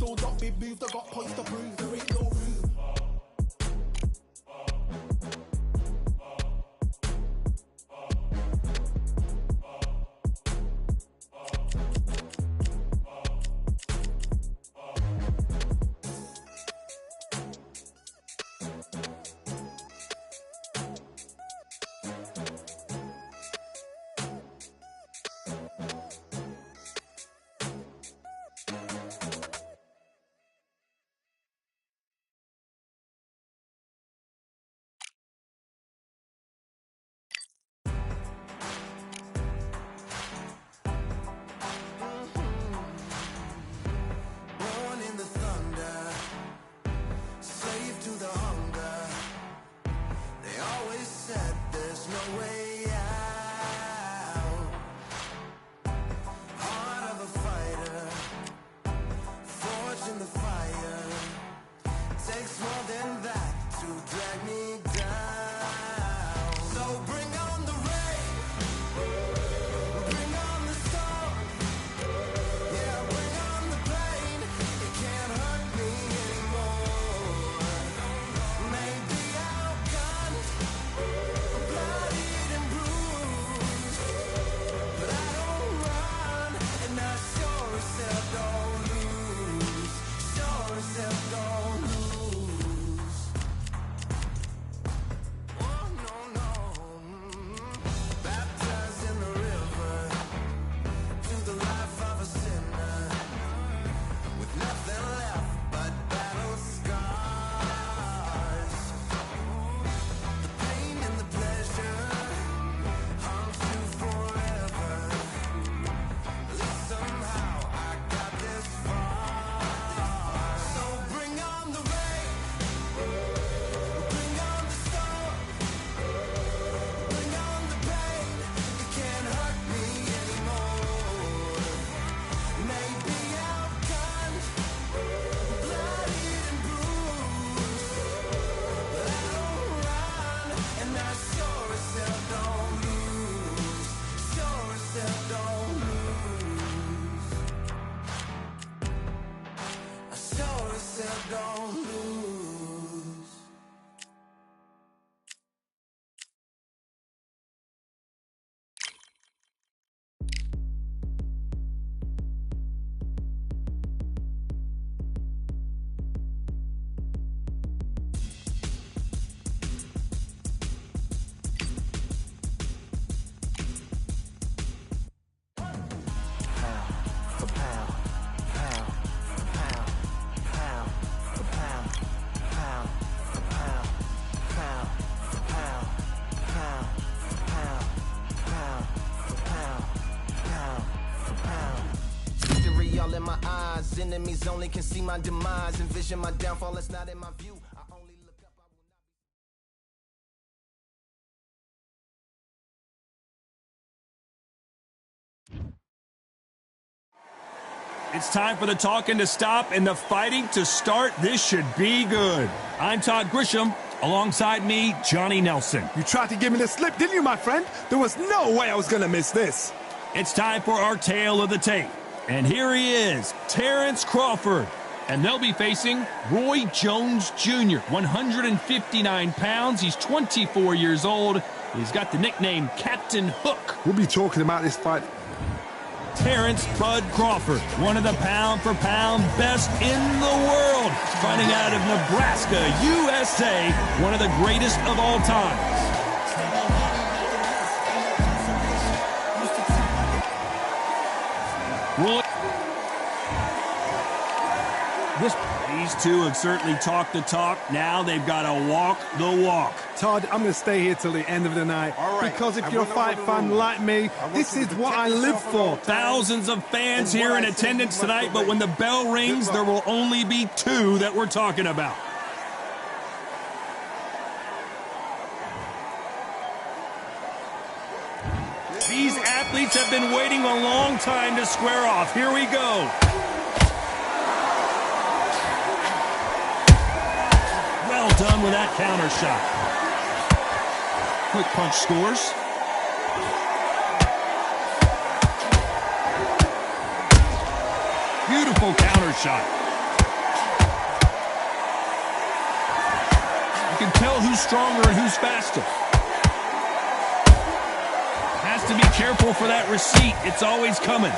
Don't drop big moves, I got points to prove. There ain't no room. All in my eyes, enemies only can see my demise. Envision my downfall, it's not in my view. I only look up, I will not be. It's time for the talking to stop and the fighting to start. This should be good. I'm Todd Grisham. Alongside me, Johnny Nelson. You tried to give me the slip, didn't you, my friend? There was no way I was going to miss this. It's time for our tale of the tape. And here he is, Terrence Crawford. And they'll be facing Roy Jones Jr., 159 pounds. He's 24 years old. He's got the nickname Captain Hook. We'll be talking about this fight. Terrence Bud Crawford, one of the pound-for-pound best in the world, fighting out of Nebraska, USA, one of the greatest of all time. These two have certainly talked the talk. Now they've got to walk the walk. Todd, I'm going to stay here till the end of the night. Because if you're a fight fan like me, this is what I live for. Thousands of fans here in attendance tonight, but when the bell rings, there will only be two that we're talking about. These athletes have been waiting a long time to square off. Here we go. Well done with that counter shot. Quick punch scores. Beautiful counter shot. can tell who's stronger and who's faster. Has to be careful for that receipt. It's always coming.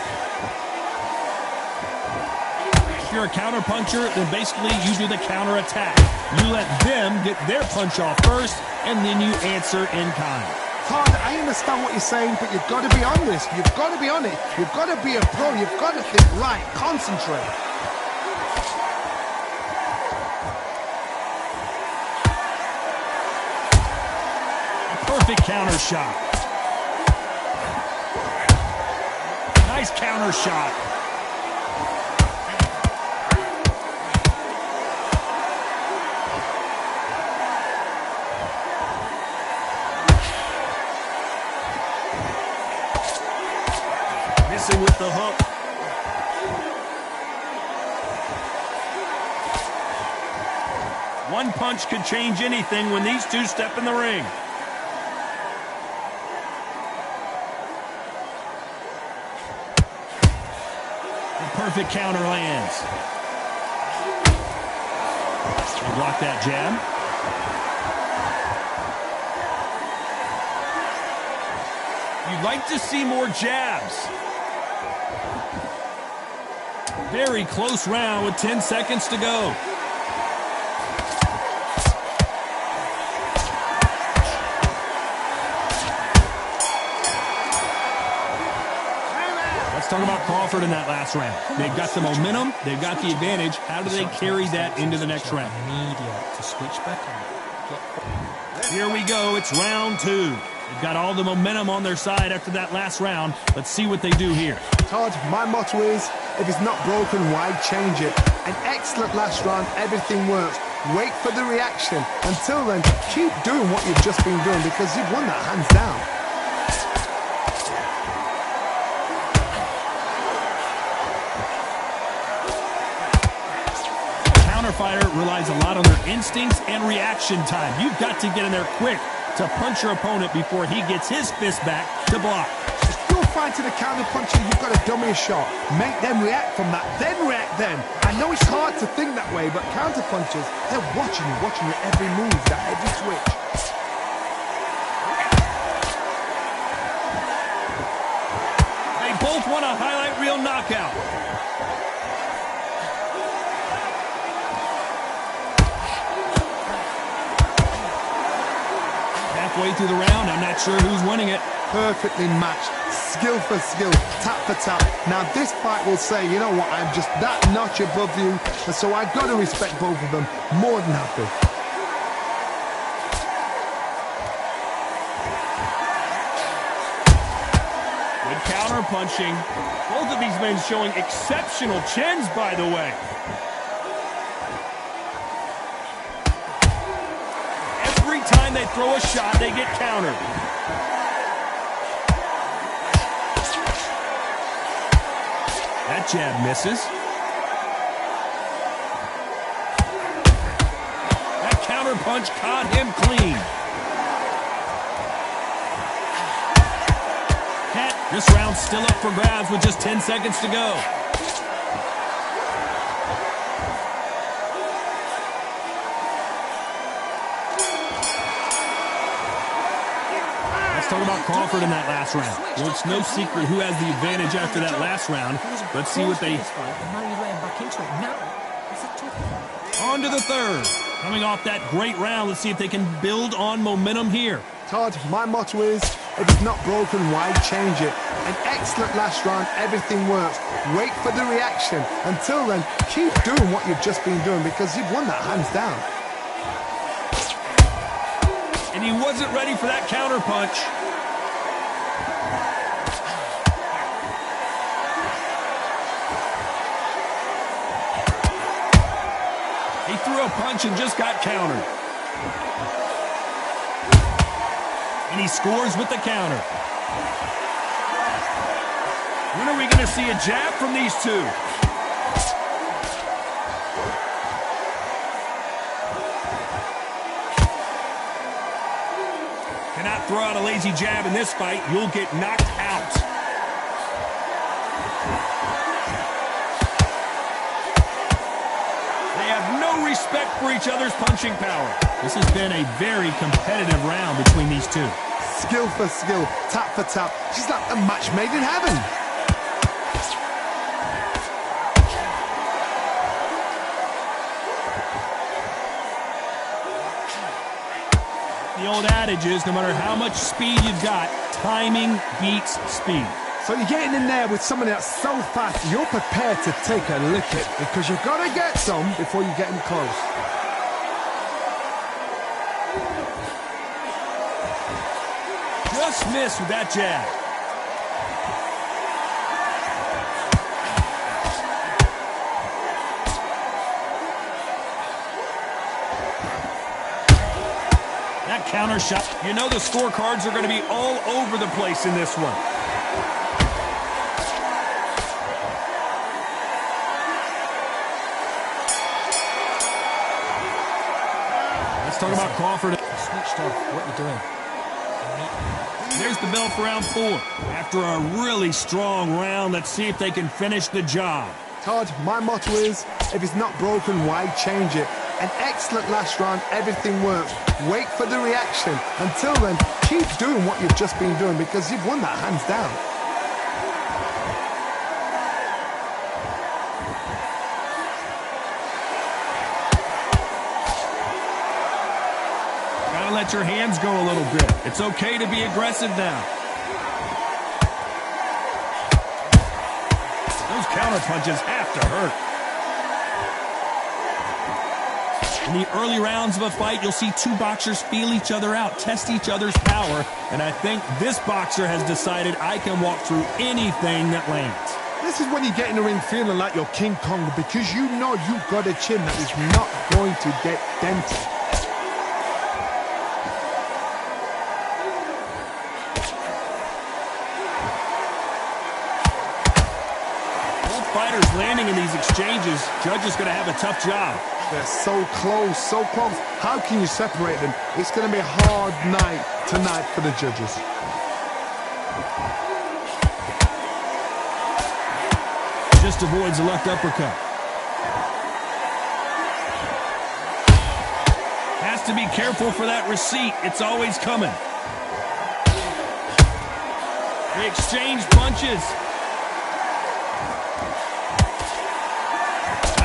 If you're a counterpuncher, then basically you do the counterattack. You let them get their punch off first, and then you answer in kind. Todd, I understand what you're saying, but you've got to be on this. You've got to be on it. You've got to be a pro. You've got to think right. Concentrate. A perfect counter shot. Nice counter shot. Missing with the hook. One punch could change anything when these two step in the ring. Perfect counter lands. They block that jab. You'd like to see more jabs. Very close round with 10 seconds to go. Let's talk about Crawford in that last round. They've got the momentum. They've got the advantage. How do they carry that into the next round? To switch back on. Here we go. It's round two. They've got all the momentum on their side after that last round. Let's see what they do here. Todd, my motto is, if it's not broken, why change it? An excellent last round. Everything works. Wait for the reaction. Until then, keep doing what you've just been doing because you've won that hands down. Fighter relies a lot on their instincts and reaction time. You've got to get in there quick to punch your opponent before he gets his fist back to block. If you're fighting a counter puncher, you've got to dummy a shot. Make them react from that, then react then. I know it's hard to think that way, but counter punchers, they're watching your every move, that every switch. They both want a highlight reel knockout. Halfway through the round, I'm not sure who's winning it. Perfectly matched, skill for skill, tap for tap. Now this fight will say, you know what, I'm just that notch above you, and so I've got to respect both of them. More than happy. Good counter punching. Both of these men showing exceptional chins, by the way. Time they throw a shot, they get countered. That jab misses. That counter punch caught him clean. This round's still up for grabs with just 10 seconds to go. Let's talk about Crawford in that last round. Well, it's no secret who has the advantage after that last round. Let's see what they... On to the third. Coming off that great round, let's see if they can build on momentum here. Todd, my motto is, if it's not broken, why change it? An excellent last round, everything works. Wait for the reaction. Until then, keep doing what you've just been doing because you've won that hands down. And he wasn't ready for that counter punch. He threw a punch and just got countered. And he scores with the counter. When are we going to see a jab from these two? Cannot throw out a lazy jab in this fight. You'll get knocked out. They have no respect for each other's punching power. This has been a very competitive round between these two. Skill for skill, tap for tap. She's like a match made in heaven. The old adage is, no matter how much speed you've got, timing beats speed. So you're getting in there with somebody that's so fast, you're prepared to take a licking because you've got to get some before you get in close. Just missed with that jab. That counter shot. You know the scorecards are going to be all over the place in this one. Let's talk about Crawford. Switched off. What you doing? There's the bell for round 4. After a really strong round, let's see if they can finish the job. Todd, my motto is, if it's not broken, why change it? An excellent last round, everything works. Wait for the reaction. Until then, keep doing what you've just been doing because you've won that hands down. Gotta let your hands go a little bit. It's okay to be aggressive now. Those counter punches have to hurt. In the early rounds of a fight, you'll see two boxers feel each other out, test each other's power, and I think this boxer has decided I can walk through anything that lands. This is when you get in the ring feeling like you're King Kong because you know you've got a chin that is not going to get dented. Both fighters landing in these exchanges, judge is going to have a tough job. They're so close, so close. How can you separate them? It's going to be a hard night tonight for the judges. Just avoids a left uppercut. Has to be careful for that receipt. It's always coming. They exchange punches.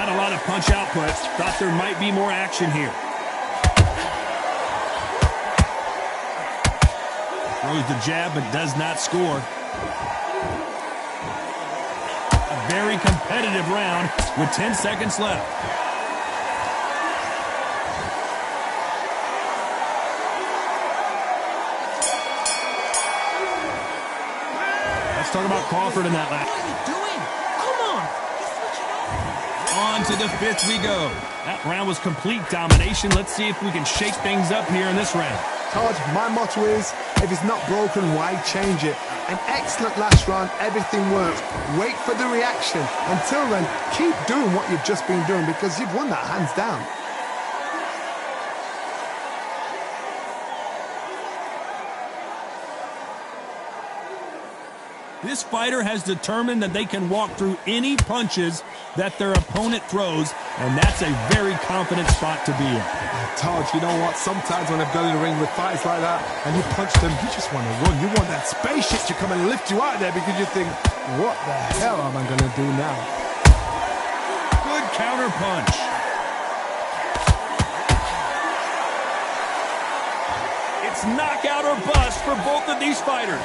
Not a lot of punch output. Thought there might be more action here. Throws the jab but does not score. A very competitive round with 10 seconds left. Let's talk about Crawford in that last. What are you doing? Come on. On to the 5th we go. That round was complete domination. Let's see if we can shake things up here in this round. Todd, my motto is, if it's not broken, why change it? An excellent last round, everything works. Wait for the reaction. Until then, keep doing what you've just been doing because you've won that hands down. This fighter has determined that they can walk through any punches that their opponent throws, and that's a very confident spot to be in. Todd, you know what? Sometimes when I've got in the ring with fighters like that and you punch them, you just want to run. You want that spaceship to come and lift you out there because you think, what the hell am I going to do now? Good counter punch. It's knockout or bust for both of these fighters.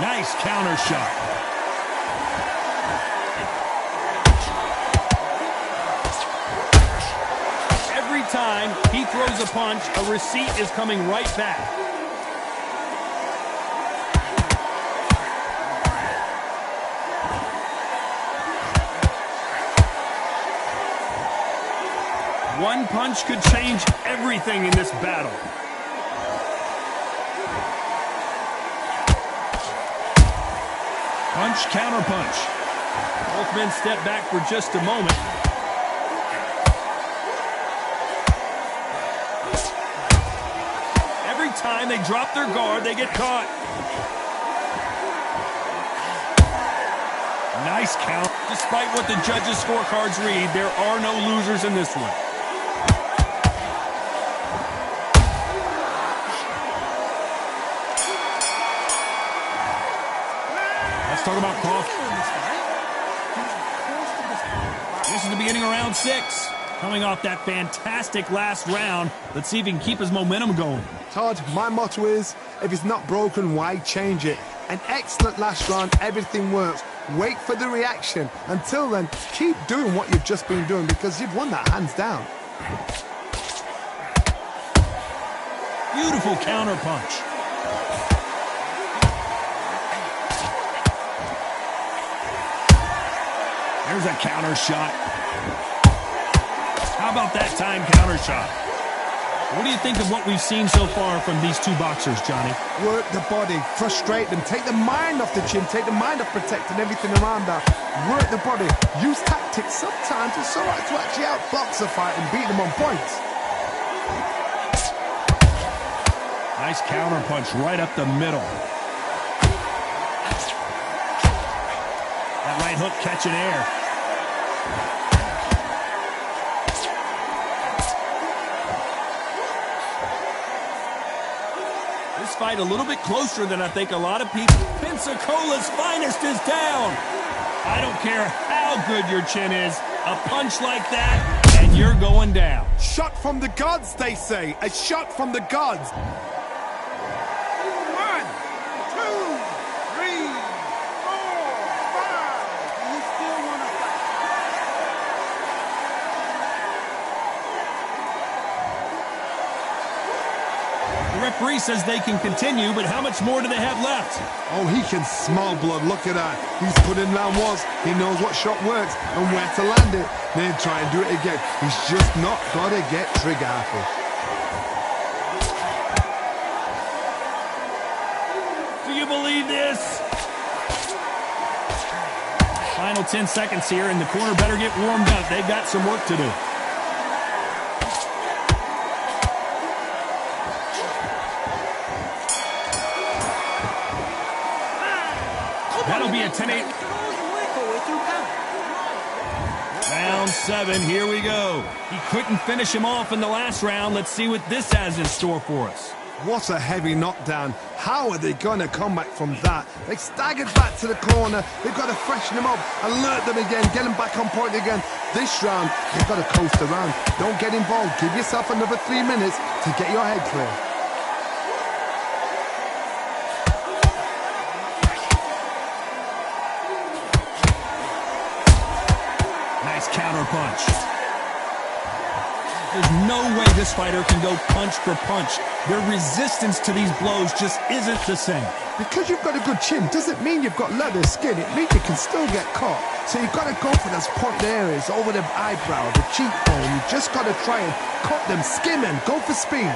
Nice counter shot. Every time he throws a punch, a receipt is coming right back. One punch could change everything in this battle. Punch, counter punch. Both men step back for just a moment. Every time they drop their guard, they get caught. Nice count. Despite what the judges' scorecards read, there are no losers in this one. Let's talk about Crawford. This is the beginning of round 6. Coming off that fantastic last round, let's see if he can keep his momentum going. Todd, my motto is, if it's not broken, why change it? An excellent last round, everything works. Wait for the reaction. Until then, keep doing what you've just been doing because you've won that hands down. Beautiful counter punch. There's a counter shot. How about that time counter shot? What do you think of what we've seen so far from these two boxers, Johnny? Work the body, frustrate them, take the mind off the chin, take the mind off protecting everything around that. Work the body, use tactics. Sometimes it's all right to actually outbox a fight and beat them on points. Nice counter punch right up the middle. That right hook catching air. This fight a little bit closer than I think a lot of people. Pensacola's finest is down. I don't care how good your chin is. A punch like that, and you're going down. Shot from the gods, they say. A shot from the gods. 1, 2, 3, 4, 5. You still want to fight? The referee says they can continue, but how much more do they have left? Oh, he can smell blood. Look at that. He's put in round once. He knows what shot works and where to land it. Then try and do it again. He's just not got to get trigger happy. Do you believe this? Final 10 seconds here, and the corner better get warmed up. They've got some work to do. That'll be a 10-8. Round 7, here we go. He couldn't finish him off in the last round. Let's see what this has in store for us. What a heavy knockdown. How are they going to come back from that? They staggered back to the corner. They've got to freshen them up, alert them again, get them back on point again. This round, they've got to coast around. Don't get involved. Give yourself another 3 minutes to get your head clear. Counter punch. There's no way this fighter can go punch for punch. Their resistance to these blows just isn't the same. Because you've got a good chin doesn't mean you've got leather skin. It means you can still get caught. So you've got to go for those pointed areas over the eyebrow, the cheekbone. You've just got to try and cut them, skim them, go for speed.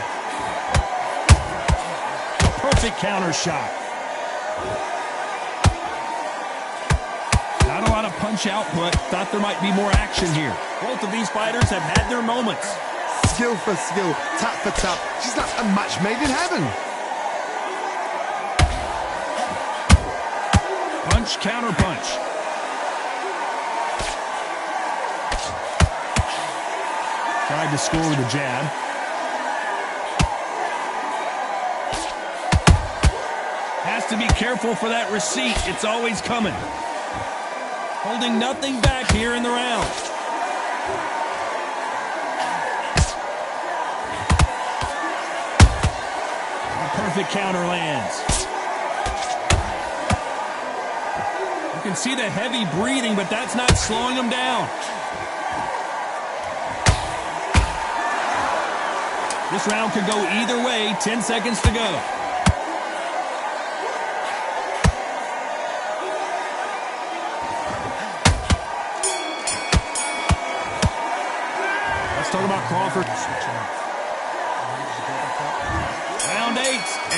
Perfect counter shot. Not a lot of punch output. Thought there might be more action here. Both of these fighters have had their moments. Skill for skill, tap for tap. She's like a match made in heaven. Punch, counter punch. Tried to score with a jab. Has to be careful for that receipt. It's always coming. Holding nothing back here in the round. A perfect counter lands. You can see the heavy breathing, but that's not slowing him down. This round could go either way. 10 seconds to go. Let's talk about Crawford. Round 8,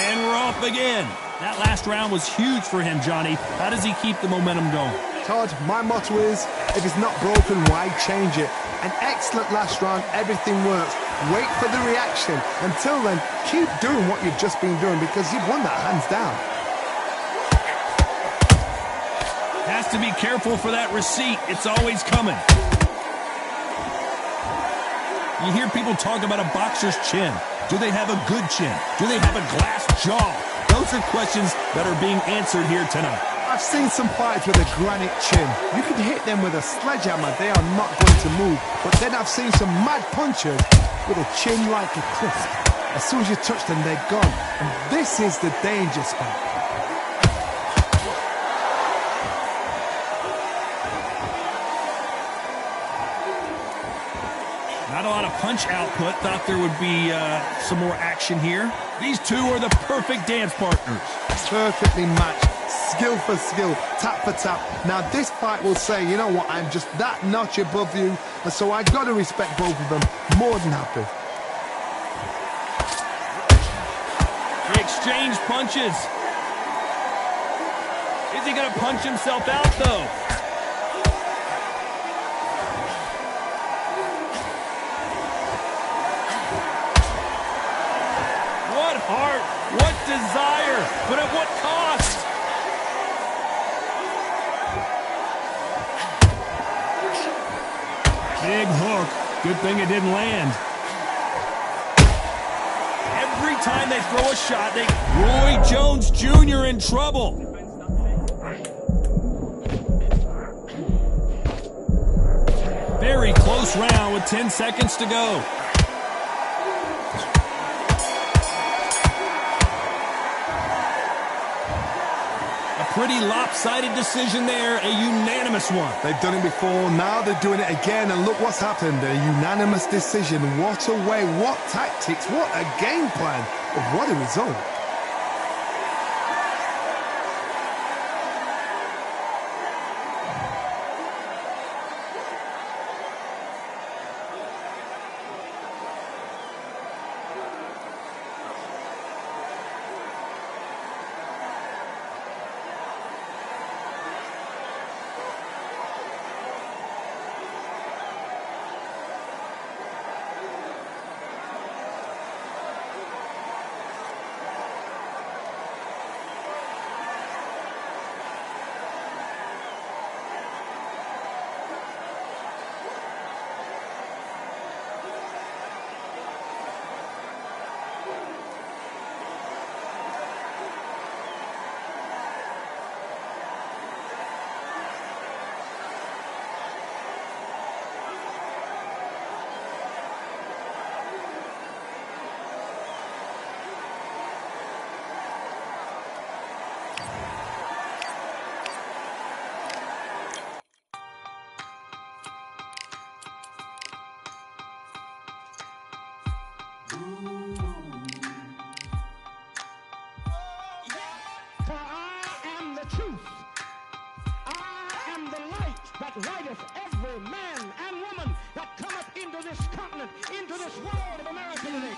and we're off again. That last round was huge for him, Johnny. How does he keep the momentum going? Todd, my motto is, if it's not broken, why change it? An excellent last round, everything works. Wait for the reaction. Until then, keep doing what you've just been doing because you've won that hands down. Has to be careful for that receipt. It's always coming. You hear people talk about a boxer's chin. Do they have a good chin? Do they have a glass jaw? Those are questions that are being answered here tonight. I've seen some fights with a granite chin. You can hit them with a sledgehammer, they are not going to move. But then I've seen some mad punchers with a chin like a crisp. As soon as you touch them, they're gone. And this is the danger spot. Not a lot of punch output. Thought there would be some more action here. These two are the perfect dance partners. Perfectly matched. Skill for skill, tap for tap. Now this fight will say, you know what, I'm just that notch above you, and so I got to respect both of them. More than happy. They exchange punches. Is he going to punch himself out, though? What heart, what desire, but at what cost? Big hook. Good thing it didn't land. Every time they throw a shot, Roy Jones Jr. in trouble. Very close round with 10 seconds to go. Pretty lopsided decision there, a unanimous one. They've done it before, now they're doing it again, and look what's happened, a unanimous decision. What a way, what tactics, what a game plan, but what a result. For I am the truth. I am the light that lighteth every man and woman that cometh into this continent, into this world of America today.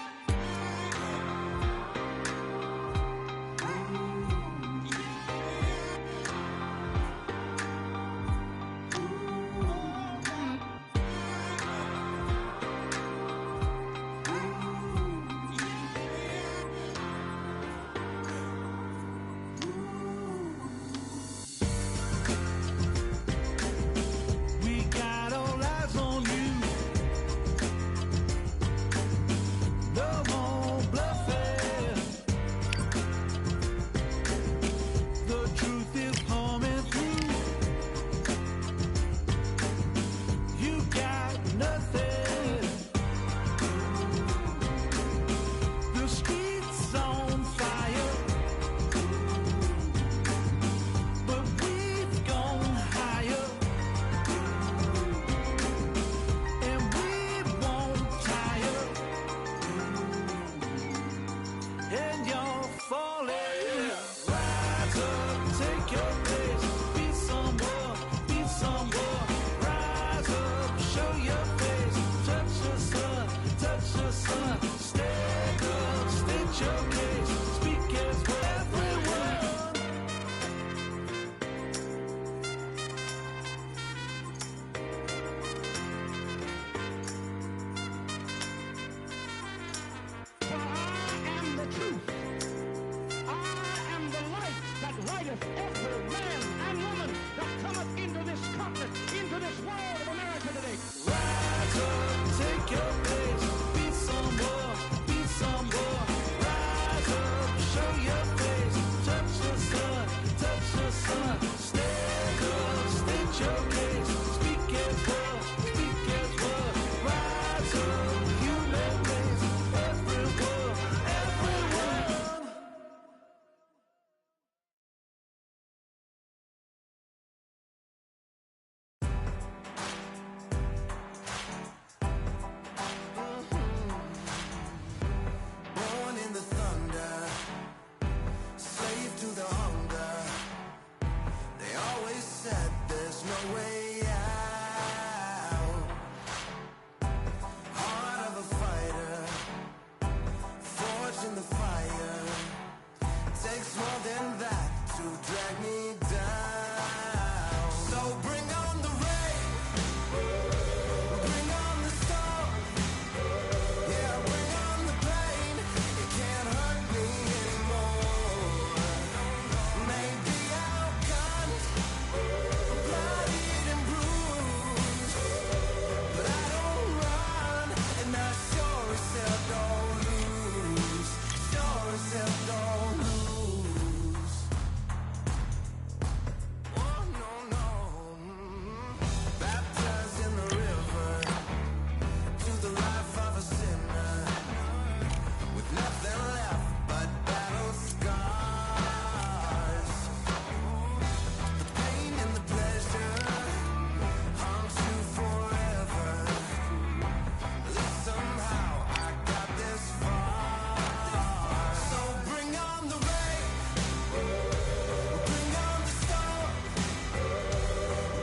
every man and woman that cometh into this continent, into this world of America today. Rise up, take your place, be some more, be some more. Rise up, show your face, touch the sun, stand up, state your case, speak as well, rise up, human race, everyone, everyone. Born in the thunder, slave to the hunger. They always said there's no way out. Heart of a fighter, forged in the fire. Takes more than that to drag me down. So bring on the rain, bring on the storm. Yeah, bring on the pain. It can't hurt me anymore. Maybe I'll cut, bloodied and bruised, but I don't run, and I sure as hell don't lose. Sure as hell don't lose. Oh no no. Baptized in the river to the life of a sinner, with nothing left but battle scars. The pain and the pleasure haunts you forever. At least somehow I got this far. So bring on the rain, bring on the storm,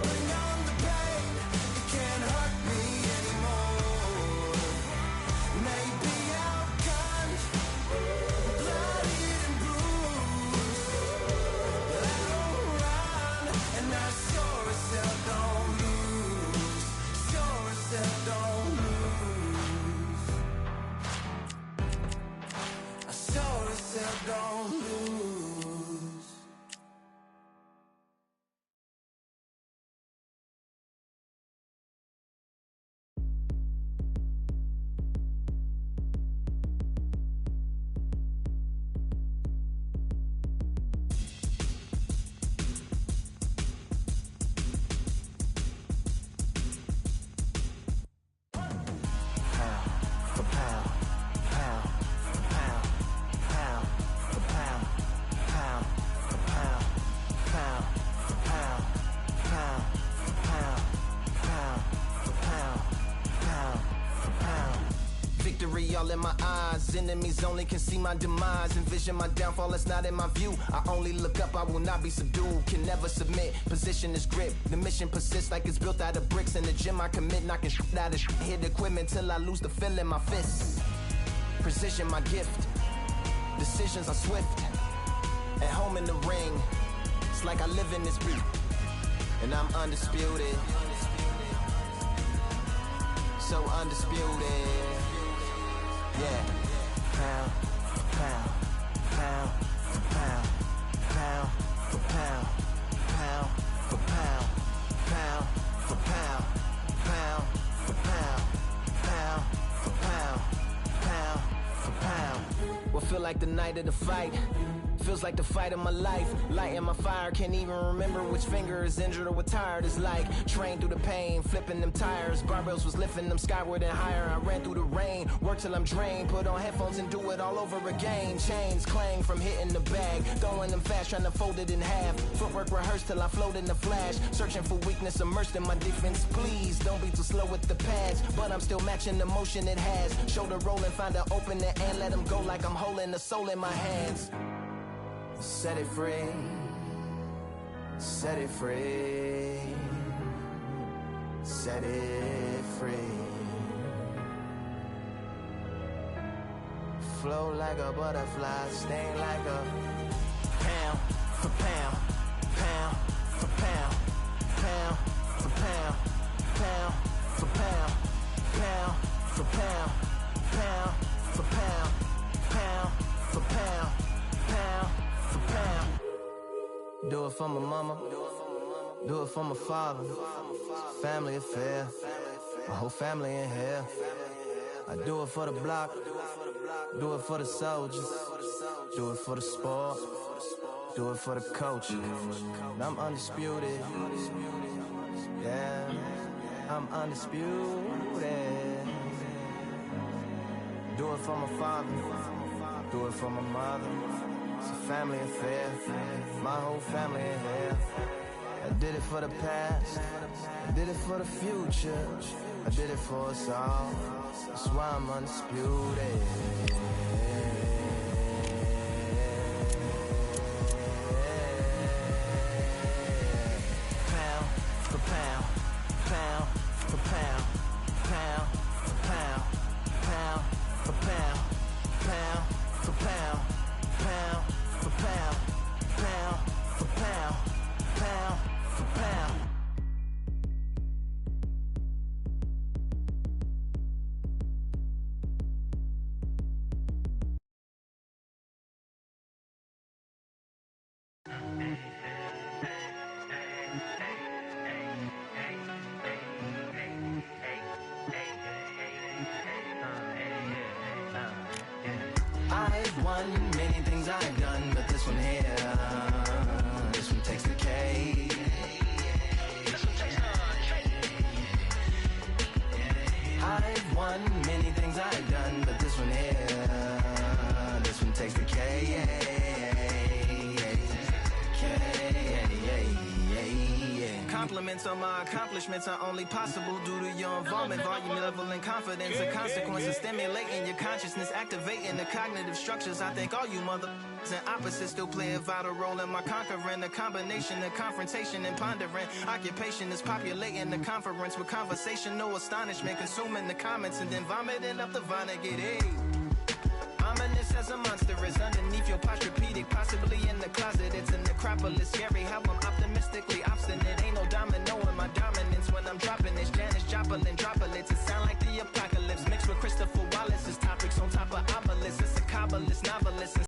bring on the pain. It can't hurt me anymore. Maybe I'll cut, bloodied and bruised, but I don't run, and I sure as hell don't lose. Sure as hell don't lose. I sure as hell don't lose. Victory all in my eyes, enemies only can see my demise. Envision my downfall, it's not in my view. I only look up, I will not be subdued. Can never submit, position is grip. The mission persists like it's built out of bricks. In the gym I commit, knocking shit out of shit. Hit equipment till I lose the feel in my fists. Precision my gift, decisions are swift. At home in the ring, it's like I live in this beat. And I'm undisputed, so undisputed. Yeah. Pound for pound, pound for pound, pound for pound, pound for pound, pound for pound, pound for pound, pound for pound, pound for pound. What feel like the night of the fight? Feels like the fight of my life. Lighting my fire, can't even remember which finger is injured or what tired is like. Trained through the pain, flipping them tires. Barbells was lifting them skyward and higher. I ran through the rain, work till I'm drained. Put on headphones and do it all over again. Chains clang from hitting the bag. Throwing them fast, trying to fold it in half. Footwork rehearsed till I float in the flash. Searching for weakness, immersed in my defense. Please, don't be too slow with the pads. But I'm still matching the motion it has. Shoulder rolling, find an opening and let them go like I'm holding the soul in my hands. Set it free, set it free, set it free. Flow like a butterfly, sting like a pound for pound, pound for pound, pound for pound, pound for pound, pound for pound, pound for pound, pound for pound, pound for pound. Do it for my mama, do it for my father. Family affair, my whole family in here. I do it for the block, do it for the soldiers, do it for the sport, do it for the coach. And I'm undisputed, yeah, I'm undisputed. Do it for my father, do it for my mother. It's a family affair, my whole family in here. I did it for the past, I did it for the future, I did it for us all. That's why I'm undisputed. Pound for pound, pound for pound, pound for pound, pound for pound, pound for pound, pound for pound, pound for pound, pound for pound. I've won many things I've done, but this one here, this one takes the cake. I've won many things I've done, but this one here, this one takes the cake. Compliments on my accomplishments are only possible due to your involvement, volume, level, and confidence. The consequences stimulating your consciousness, activating the cognitive structures. I think all you mother and opposites still play a vital role in my conquering. The combination of confrontation and pondering. Occupation is populating the conference with conversation, no astonishment, consuming the comments and then vomiting up the Vonnegut. Hey. Ominous as a monster is underneath your posturepedic, possibly in the closet. It's a necropolis, scary how I'm optimistically obstinate. Ain't no domino in my dominance when I'm dropping this. Janis Joplin droplets.